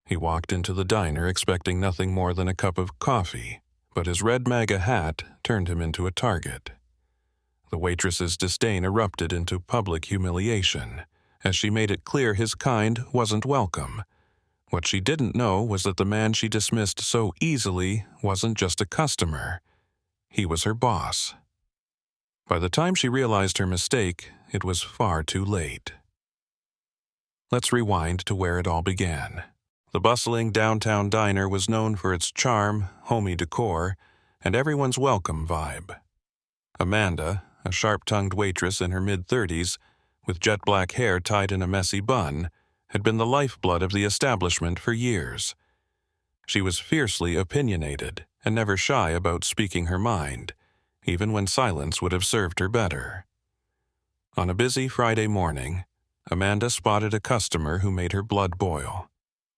He walked into the diner expecting nothing more than a cup of coffee, but his red MAGA hat turned him into a target. The waitress's disdain erupted into public humiliation, as she made it clear his kind wasn't welcome. What she didn't know was that the man she dismissed so easily wasn't just a customer. He was her boss. By the time she realized her mistake, it was far too late. Let's rewind to where it all began. The bustling downtown diner was known for its charm, homey decor, and everyone's welcome vibe. Amanda, a sharp-tongued waitress in her mid-30s, with jet-black hair tied in a messy bun, had been the lifeblood of the establishment for years. She was fiercely opinionated and never shy about speaking her mind, even when silence would have served her better. On a busy Friday morning, Amanda spotted a customer who made her blood boil.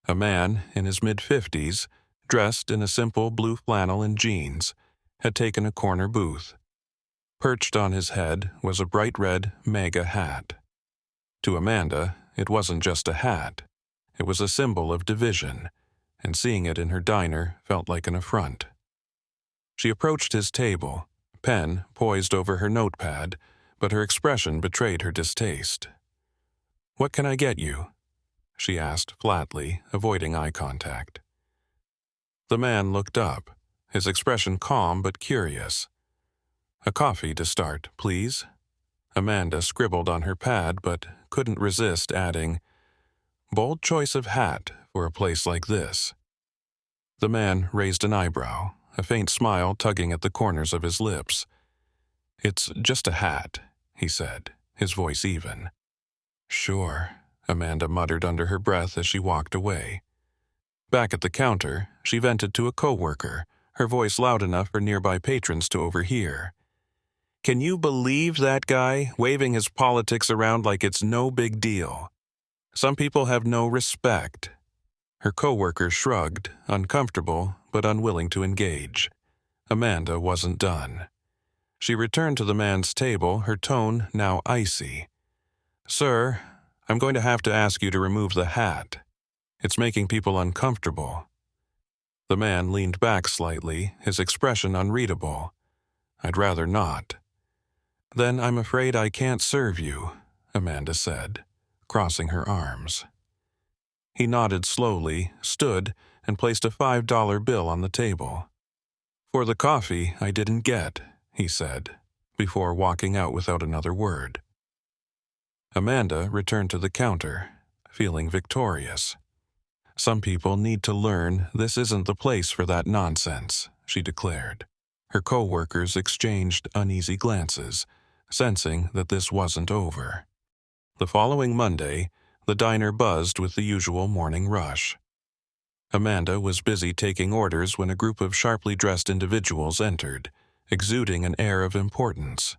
A man in his mid-50s, dressed in a simple blue flannel and jeans, had taken a corner booth. Perched on his head was a bright red MAGA hat. To Amanda, it wasn't just a hat. It was a symbol of division, and seeing it in her diner felt like an affront. She approached his table, pen poised over her notepad, but her expression betrayed her distaste. "What can I get you?" she asked flatly, avoiding eye contact. The man looked up, his expression calm but curious. "A coffee to start, please." Amanda scribbled on her pad but couldn't resist adding, "Bold choice of hat for a place like this." The man raised an eyebrow, a faint smile tugging at the corners of his lips. "It's just a hat," he said, his voice even. "Sure," Amanda muttered under her breath as she walked away. Back at the counter, she vented to a coworker, her voice loud enough for nearby patrons to overhear. "Can you believe that guy waving his politics around like it's no big deal? Some people have no respect." Her coworker shrugged, uncomfortable but unwilling to engage. Amanda wasn't done. She returned to the man's table, her tone now icy. "Sir, I'm going to have to ask you to remove the hat. It's making people uncomfortable." The man leaned back slightly, his expression unreadable. "I'd rather not." "Then I'm afraid I can't serve you," Amanda said, crossing her arms. He nodded slowly, stood, and placed a $5 bill on the table. "For the coffee I didn't get," he said, before walking out without another word. Amanda returned to the counter, feeling victorious. "Some people need to learn this isn't the place for that nonsense," she declared. Her coworkers exchanged uneasy glances, sensing that this wasn't over. The following Monday, the diner buzzed with the usual morning rush. Amanda was busy taking orders when a group of sharply dressed individuals entered, exuding an air of importance.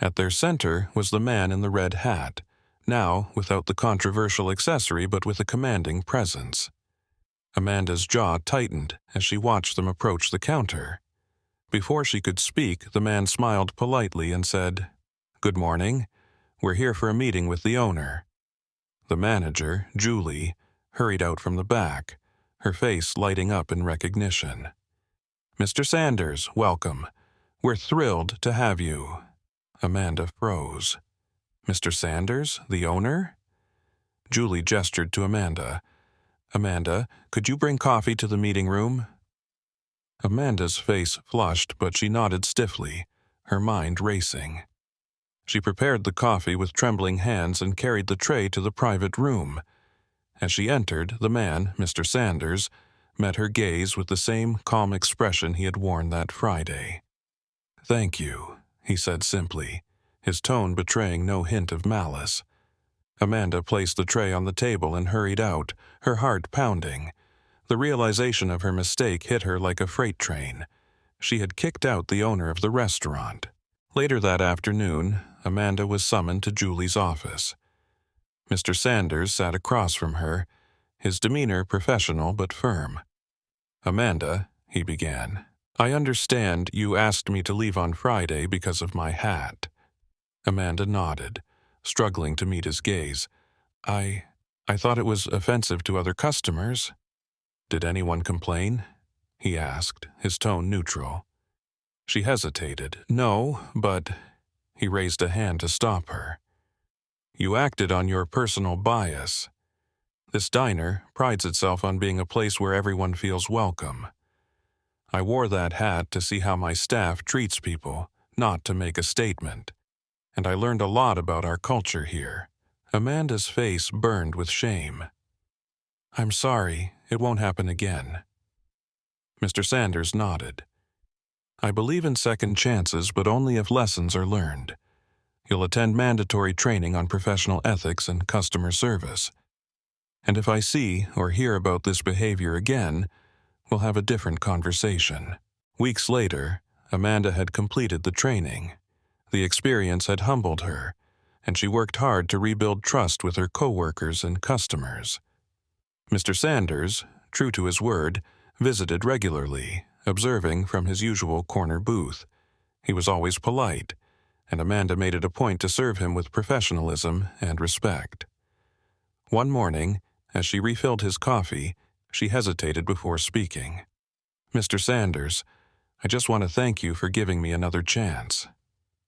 At their center was the man in the red hat, now without the controversial accessory but with a commanding presence. Amanda's jaw tightened as she watched them approach the counter. Before she could speak, the man smiled politely and said, "Good morning. We're here for a meeting with the owner." The manager, Julie, hurried out from the back, her face lighting up in recognition. "Mr. Sanders, welcome. We're thrilled to have you." Amanda froze. "Mr. Sanders, the owner?" Julie gestured to Amanda. "Amanda, could you bring coffee to the meeting room?" Amanda's face flushed, but she nodded stiffly, her mind racing. She prepared the coffee with trembling hands and carried the tray to the private room. As she entered, the man, Mr. Sanders, met her gaze with the same calm expression he had worn that Friday. "Thank you," he said simply, his tone betraying no hint of malice. Amanda placed the tray on the table and hurried out, her heart pounding. The realization of her mistake hit her like a freight train. She had kicked out the owner of the restaurant. Later that afternoon, Amanda was summoned to Julie's office. Mr. Sanders sat across from her, his demeanor professional but firm. "Amanda," he began, "I understand you asked me to leave on Friday because of my hat." Amanda nodded, struggling to meet his gaze. I thought it was offensive to other customers." Did anyone complain? He asked, his tone neutral. She hesitated. No, but... He raised a hand to stop her. You acted on your personal bias. This diner prides itself on being a place where everyone feels welcome. I wore that hat to see how my staff treats people, not to make a statement. And I learned a lot about our culture here. Amanda's face burned with shame. I'm sorry, it won't happen again. Mr. Sanders nodded. I believe in second chances, but only if lessons are learned. You'll attend mandatory training on professional ethics and customer service. And if I see or hear about this behavior again, we'll have a different conversation. Weeks later, Amanda had completed the training. The experience had humbled her, and she worked hard to rebuild trust with her coworkers and customers. Mr. Sanders, true to his word, visited regularly, observing from his usual corner booth. He was always polite, and Amanda made it a point to serve him with professionalism and respect. One morning, as she refilled his coffee, she hesitated before speaking. Mr. Sanders, I just want to thank you for giving me another chance.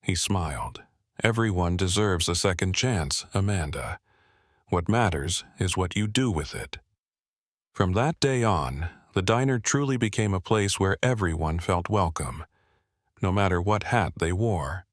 He smiled. Everyone deserves a second chance, Amanda. What matters is what you do with it. From that day on, the diner truly became a place where everyone felt welcome, no matter what hat they wore.